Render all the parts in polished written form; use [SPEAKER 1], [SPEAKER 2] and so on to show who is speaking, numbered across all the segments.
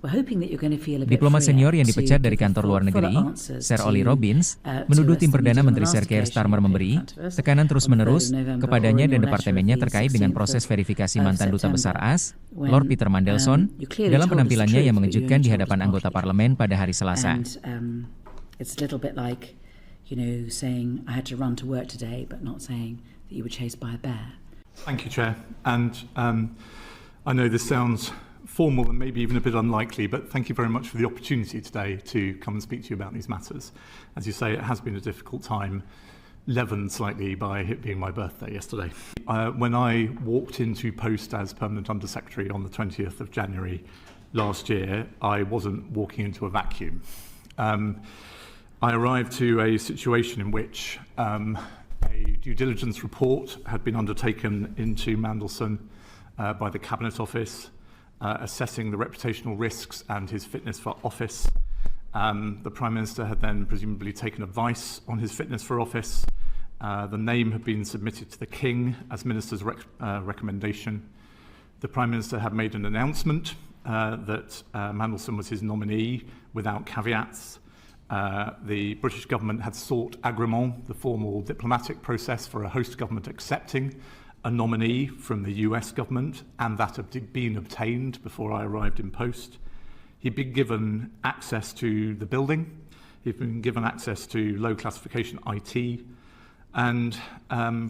[SPEAKER 1] Diplomat senior yang dipecat dari kantor luar negeri, Sir Olly Robbins, menuduh tim Perdana Menteri Sir Keir Starmer memberi tekanan terus-menerus kepadanya dan departemennya terkait dengan proses verifikasi mantan duta besar AS, Lord Peter Mandelson, dalam penampilannya yang mengejutkan di hadapan anggota parlemen pada hari Selasa.
[SPEAKER 2] It's a little bit like, saying I had to run to work today, but not saying that you were chased by a bear.
[SPEAKER 3] Thank you, Chair. And I know this sounds formal and maybe even a bit unlikely, but thank you very much for the opportunity today to come and speak to you about these matters. As you say, it has been a difficult time, leavened slightly by it being my birthday yesterday. When I walked into post as Permanent Under-Secretary on the 20th of January last year, I wasn't walking into a vacuum. I arrived to a situation in which a due diligence report had been undertaken into Mandelson by the Cabinet Office, assessing the reputational risks and his fitness for office. The Prime Minister had then presumably taken advice on his fitness for office. The name had been submitted to the King as Minister's recommendation. The Prime Minister had made an announcement that Mandelson was his nominee without caveats. The British government had sought agrément, the formal diplomatic process for a host government accepting a nominee from the US government, and that had been obtained before I arrived in post. He'd been given access to the building, he'd been given access to low classification IT, and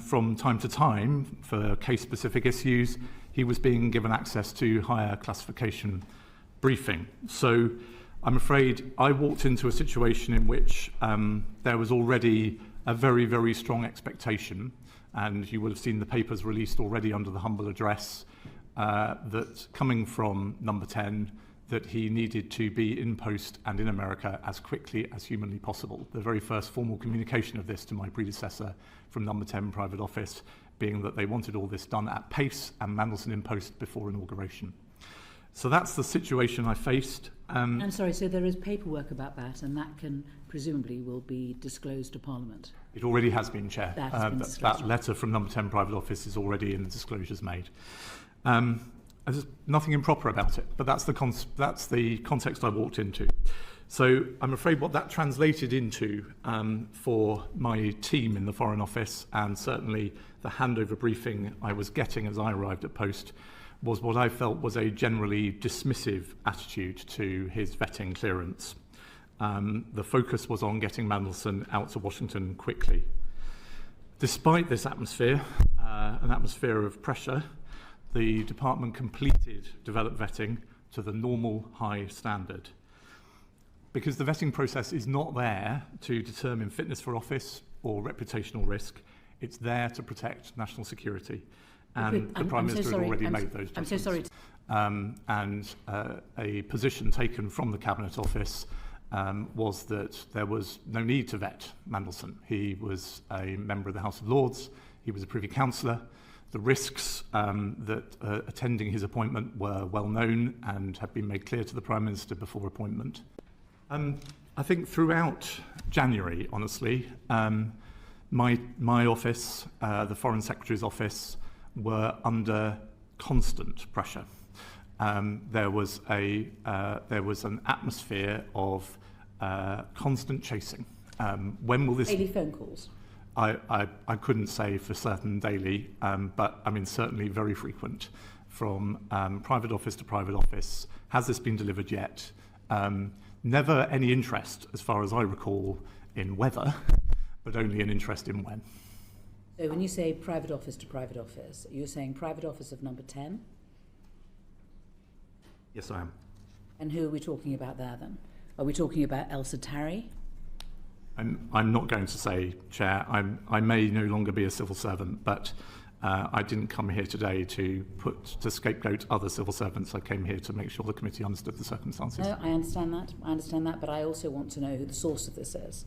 [SPEAKER 3] from time to time, for case-specific issues, he was being given access to higher classification briefing. So I'm afraid I walked into a situation in which there was already a very, very strong expectation, and you will have seen the papers released already under the humble address, that coming from number 10, that he needed to be in post and in America as quickly as humanly possible. The very first formal communication of this to my predecessor from number 10 private office being that they wanted all this done at pace and Mandelson in post before inauguration. So that's the situation I faced.
[SPEAKER 2] I'm sorry, so there is paperwork about that, and that can presumably will be disclosed to Parliament?
[SPEAKER 3] It already has been, Chair.
[SPEAKER 2] That
[SPEAKER 3] letter from number 10 private office is already in the disclosures made. There's nothing improper about it, but that's the context I walked into. So I'm afraid what that translated into for my team in the Foreign Office, and certainly the handover briefing I was getting as I arrived at post, was what I felt was a generally dismissive attitude to his vetting clearance. The focus was on getting Mandelson out to Washington quickly. Despite this atmosphere, an atmosphere of pressure, the department completed developed vetting to the normal high standard. Because the vetting process is not there to determine fitness for office or reputational risk, it's there to protect national security. And the Prime Minister had already made those judgments.
[SPEAKER 2] I'm so sorry.
[SPEAKER 3] And a position taken from the Cabinet Office was that there was no need to vet Mandelson. He was a member of the House of Lords, he was a Privy Councillor. The risks that attending his appointment were well known and had been made clear to the Prime Minister before appointment. I think throughout January, honestly, my office, the Foreign Secretary's office, were under constant pressure. There was an atmosphere of constant chasing. When will this?
[SPEAKER 2] Daily phone calls.
[SPEAKER 3] I couldn't say for certain daily, but I mean certainly very frequent, from private office to private office. Has this been delivered yet? Never any interest, as far as I recall, in whether, but only an interest in when.
[SPEAKER 2] So when you say private office to private office, you're saying private office of number 10?
[SPEAKER 3] Yes, I am.
[SPEAKER 2] And who are we talking about there then? Are we talking about Elsa Tarry?
[SPEAKER 3] I'm not going to say, Chair. I may no longer be a civil servant, but I didn't come here today to scapegoat other civil servants. I came here to make sure the committee understood the circumstances.
[SPEAKER 2] No, I understand that, but I also want to know who the source of this is.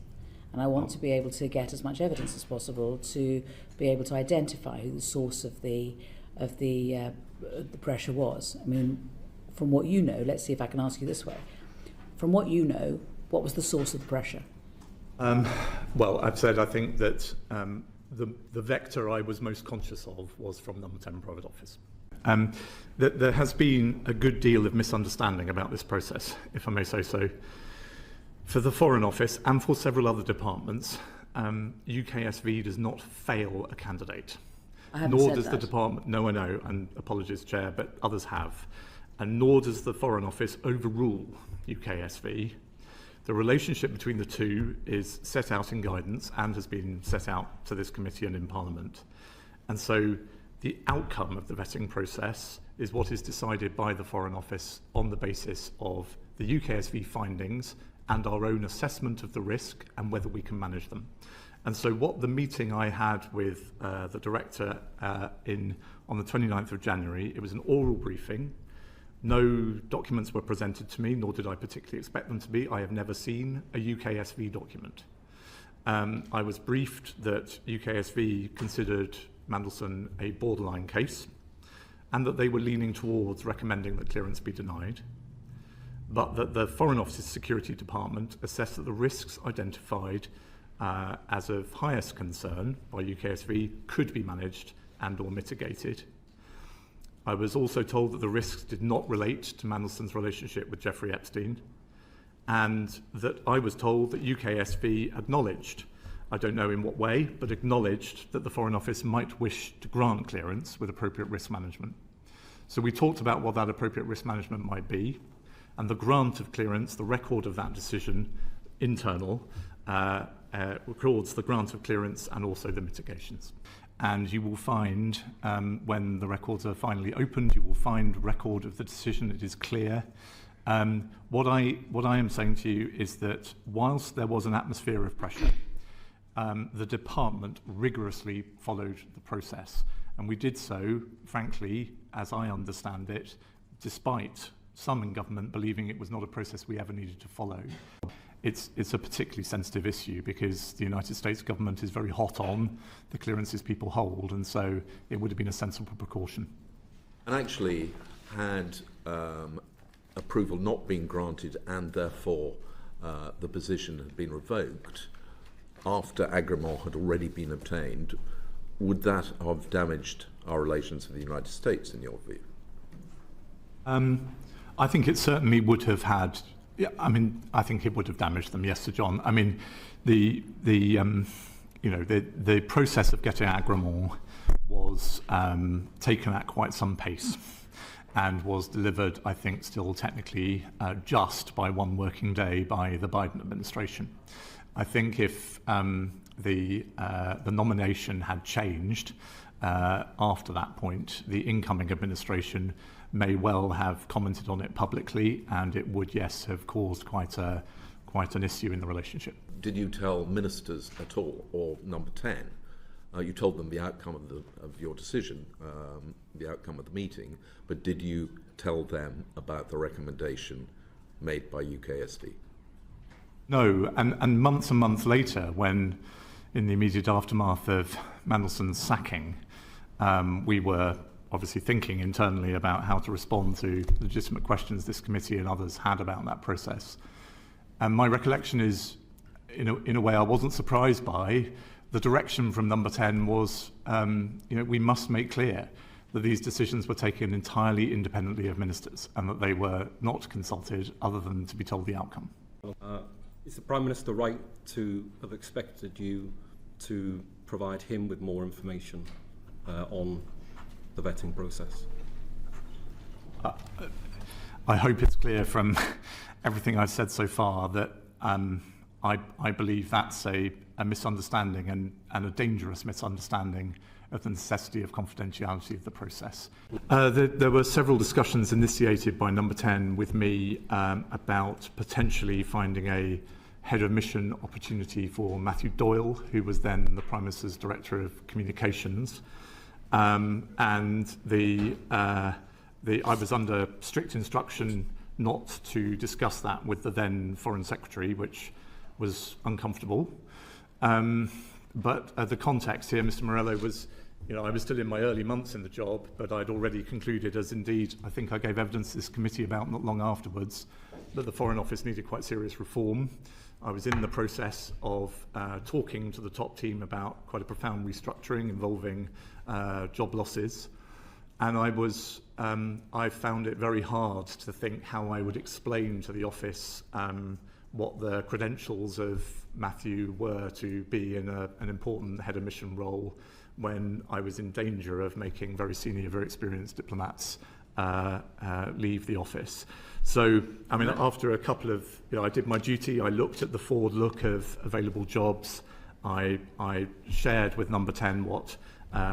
[SPEAKER 2] And I want to be able to get as much evidence as possible to be able to identify who the source of the pressure was. I mean, from what you know, let's see if I can ask you this way. From what you know, what was the source of the pressure?
[SPEAKER 3] Well, I've said I think that the vector I was most conscious of was from number 10 private office. There has been a good deal of misunderstanding about this process, if I may say so. For the Foreign Office and for several other departments, UKSV does not fail a candidate. Nor does the department, no I know, and apologies Chair, but others have. And nor does the Foreign Office overrule UKSV. The relationship between the two is set out in guidance and has been set out to this committee and in Parliament. And so the outcome of the vetting process is what is decided by the Foreign Office on the basis of the UKSV findings and our own assessment of the risk and whether we can manage them. And so what the meeting I had with the director on the 29th of January, it was an oral briefing. No documents were presented to me, nor did I particularly expect them to be. I have never seen a UKSV document. I was briefed that UKSV considered Mandelson a borderline case and that they were leaning towards recommending that clearance be denied, but that the Foreign Office's Security Department assessed that the risks identified as of highest concern by UKSV could be managed and or mitigated. I was also told that the risks did not relate to Mandelson's relationship with Jeffrey Epstein, and that I was told that UKSV acknowledged, I don't know in what way, but acknowledged that the Foreign Office might wish to grant clearance with appropriate risk management. So we talked about what that appropriate risk management might be, and the grant of clearance, the record of that decision, internal, records the grant of clearance and also the mitigations. And you will find, when the records are finally opened, you will find record of the decision. It is clear. What I am saying to you is that whilst there was an atmosphere of pressure, the department rigorously followed the process. And we did so, frankly, as I understand it, despite some in government believing it was not a process we ever needed to follow. It's a particularly sensitive issue because the United States government is very hot on the clearances people hold, and so it would have been a sensible precaution.
[SPEAKER 4] And actually, had approval not been granted and therefore the position had been revoked after agreement had already been obtained, would that have damaged our relations with the United States, in your view?
[SPEAKER 3] I think it certainly would have had. Yeah, I mean, I think it would have damaged them. Yes, Sir John. I mean, the process of getting agreement was taken at quite some pace, and was delivered, I think, still technically just by one working day by the Biden administration. I think if the nomination had changed after that point, the incoming administration may well have commented on it publicly, and it would, yes, have caused quite an issue in the relationship.
[SPEAKER 4] Did you tell ministers at all, or number 10? You told them the outcome of your decision, the outcome of the meeting, but did you tell them about the recommendation made by UKSV?
[SPEAKER 3] No, and months later, when in the immediate aftermath of Mandelson's sacking, we were obviously thinking internally about how to respond to legitimate questions this committee and others had about that process. And my recollection is, in a way I wasn't surprised by, the direction from number 10 was, we must make clear that these decisions were taken entirely independently of ministers and that they were not consulted other than to be told the outcome.
[SPEAKER 5] Is the Prime Minister right to have expected you to provide him with more information on the vetting process?
[SPEAKER 3] I hope it's clear from everything I've said so far that I believe that's a misunderstanding and a dangerous misunderstanding of the necessity of confidentiality of the process. There were several discussions initiated by number 10 with me about potentially finding a head of mission opportunity for Matthew Doyle, who was then the Prime Minister's Director of Communications. And I was under strict instruction not to discuss that with the then Foreign Secretary, which was uncomfortable. But the context here, Mr. Morello, was, I was still in my early months in the job, but I'd already concluded, as indeed I think I gave evidence to this committee about not long afterwards, that the Foreign Office needed quite serious reform. I was in the process of talking to the top team about quite a profound restructuring involving job losses. And I found it very hard to think how I would explain to the office what the credentials of Matthew were to be in an important head of mission role when I was in danger of making very senior, very experienced diplomats leave the office. So, I mean, after a couple of, I did my duty, I looked at the forward look of available jobs, I shared with number 10 what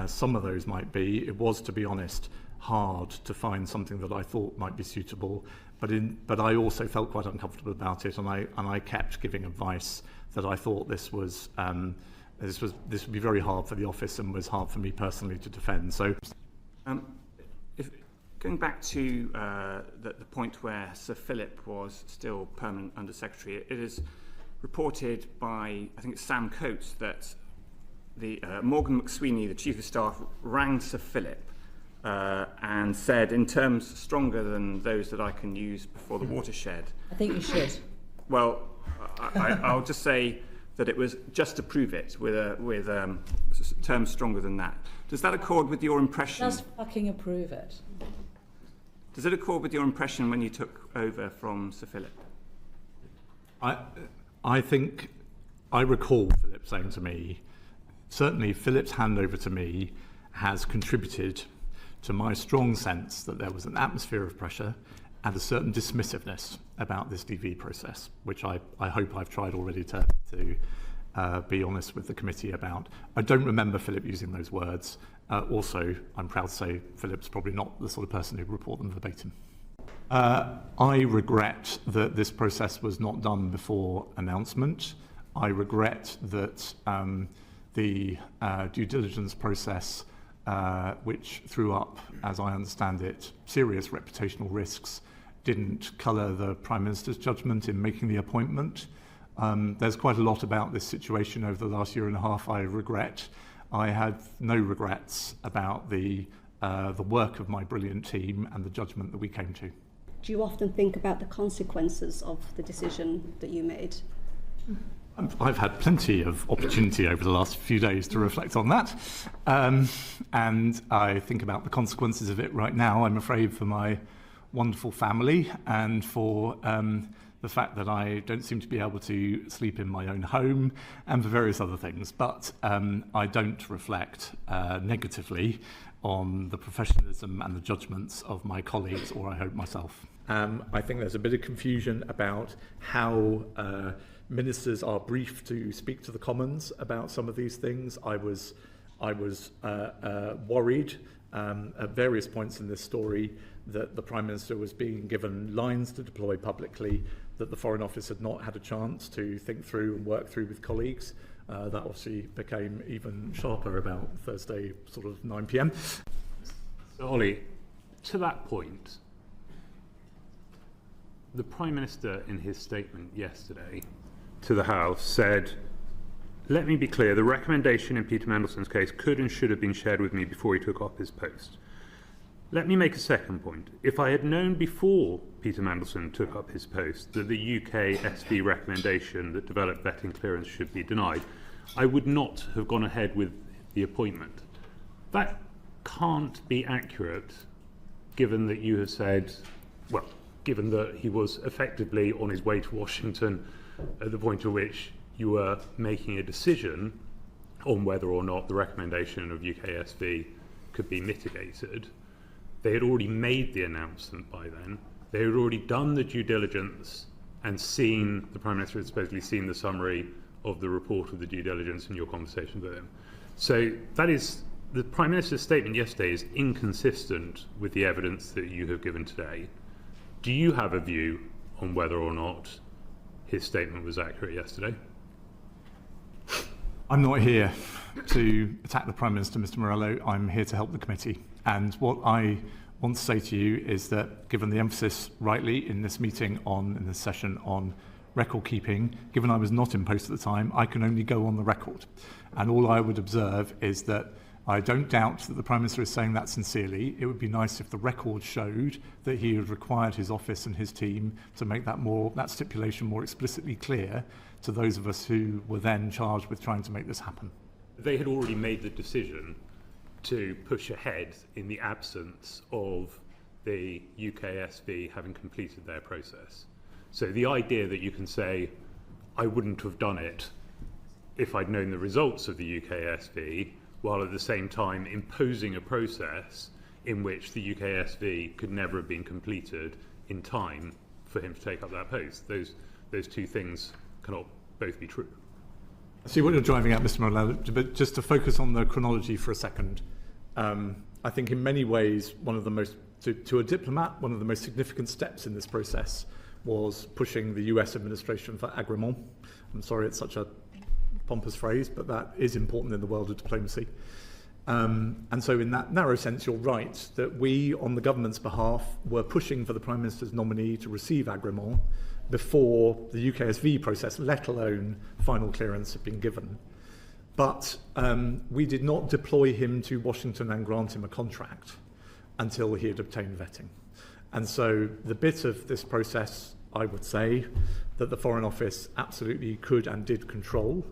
[SPEAKER 3] some of those might be. It was, to be honest, hard to find something that I thought might be suitable, but I also felt quite uncomfortable about it, and I kept giving advice that I thought this would be very hard for the office and was hard for me personally to defend. So,
[SPEAKER 6] going back to the point where Sir Philip was still permanent Under Secretary, it is reported by, I think it's Sam Coates, that the Morgan McSweeney, the Chief of Staff, rang Sir Philip and said, in terms stronger than those that I can use before the watershed.
[SPEAKER 2] I think you should.
[SPEAKER 6] Well, I'll just say that it was just to prove it with terms stronger than that. Does that accord with your impression?
[SPEAKER 2] Just fucking approve it.
[SPEAKER 6] Does it accord with your impression when you took over from Sir Philip?
[SPEAKER 3] I think I recall Philip saying to me, certainly Philip's handover to me has contributed to my strong sense that there was an atmosphere of pressure and a certain dismissiveness about this DV process, which I hope I've tried already to be honest with the committee about. I don't remember Philip using those words. Also, I'm proud to say Philip's probably not the sort of person who'd report them verbatim. I regret that this process was not done before announcement. I regret that the due diligence process, which threw up, as I understand it, serious reputational risks, didn't colour the Prime Minister's judgment in making the appointment. There's quite a lot about this situation over the last year and a half I regret. I have no regrets about the work of my brilliant team and the judgment that we came to.
[SPEAKER 7] Do you often think about the consequences of the decision that you made?
[SPEAKER 3] I've had plenty of opportunity over the last few days to reflect on that. And I think about the consequences of it right now, I'm afraid, for my wonderful family and for the fact that I don't seem to be able to sleep in my own home and for various other things. But I don't reflect negatively on the professionalism and the judgments of my colleagues, or I hope myself. I think there's a bit of confusion about how ministers are briefed to speak to the Commons about some of these things. I was worried at various points in this story that the Prime Minister was being given lines to deploy publicly that the Foreign Office had not had a chance to think through and work through with colleagues. That obviously became even sharper about Thursday, sort of 9 p.m.
[SPEAKER 8] So, Olly, to that point, the Prime Minister in his statement yesterday to the House said, "Let me be clear, the recommendation in Peter Mandelson's case could and should have been shared with me before he took up his post. Let me make a second point. If I had known before Peter Mandelson took up his post that the UK SV recommendation that developed vetting clearance should be denied, I would not have gone ahead with the appointment." That can't be accurate, given that you have said, well, given that he was effectively on his way to Washington at the point at which you were making a decision on whether or not the recommendation of UKSV could be mitigated. They had already made the announcement by then. They had already done the due diligence and seen, the Prime Minister had supposedly seen the summary of the report of the due diligence in your conversations with him. So that is, the Prime Minister's statement yesterday is inconsistent with the evidence that you have given today. Do you have a view on whether or not his statement was accurate yesterday?
[SPEAKER 3] I'm not here to attack the Prime Minister, Mr. Morello. I'm here to help the committee. And what I want to say to you is that, given the emphasis rightly in this meeting in this session on record keeping, given I was not in post at the time, I can only go on the record. And all I would observe is that I don't doubt that the Prime Minister is saying that sincerely. It would be nice if the record showed that he had required his office and his team to make that stipulation more explicitly clear to those of us who were then charged with trying to make this happen.
[SPEAKER 8] They had already made the decision. to push ahead in the absence of the UKSV having completed their process. So the idea that you can say, I wouldn't have done it if I'd known the results of the UKSV, while at the same time imposing a process in which the UKSV could never have been completed in time for him to take up that post. Those two things cannot both be true.
[SPEAKER 3] I see what you're driving at, Mr. Mandelson, but just to focus on the chronology for a second, I think in many ways, one of the most, to a diplomat, one of the most significant steps in this process was pushing the US administration for agrément. I'm sorry it's such a pompous phrase, but that is important in the world of diplomacy. And so in that narrow sense, you're right, that we, on the government's behalf, were pushing for the Prime Minister's nominee to receive agrément before the UKSV process, let alone final clearance, had been given. But we did not deploy him to Washington and grant him a contract until he had obtained vetting. And so the bit of this process, I would say, that the Foreign Office absolutely could and did control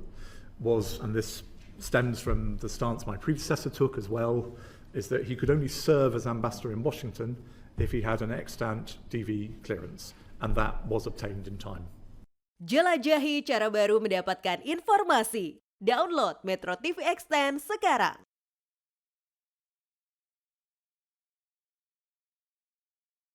[SPEAKER 3] was, and this stems from the stance my predecessor took as well, is that he could only serve as ambassador in Washington if he had an extant DV clearance, and that was obtained in time.
[SPEAKER 9] Jelajahi cara baru mendapatkan informasi. Download MetroTV Extend sekarang.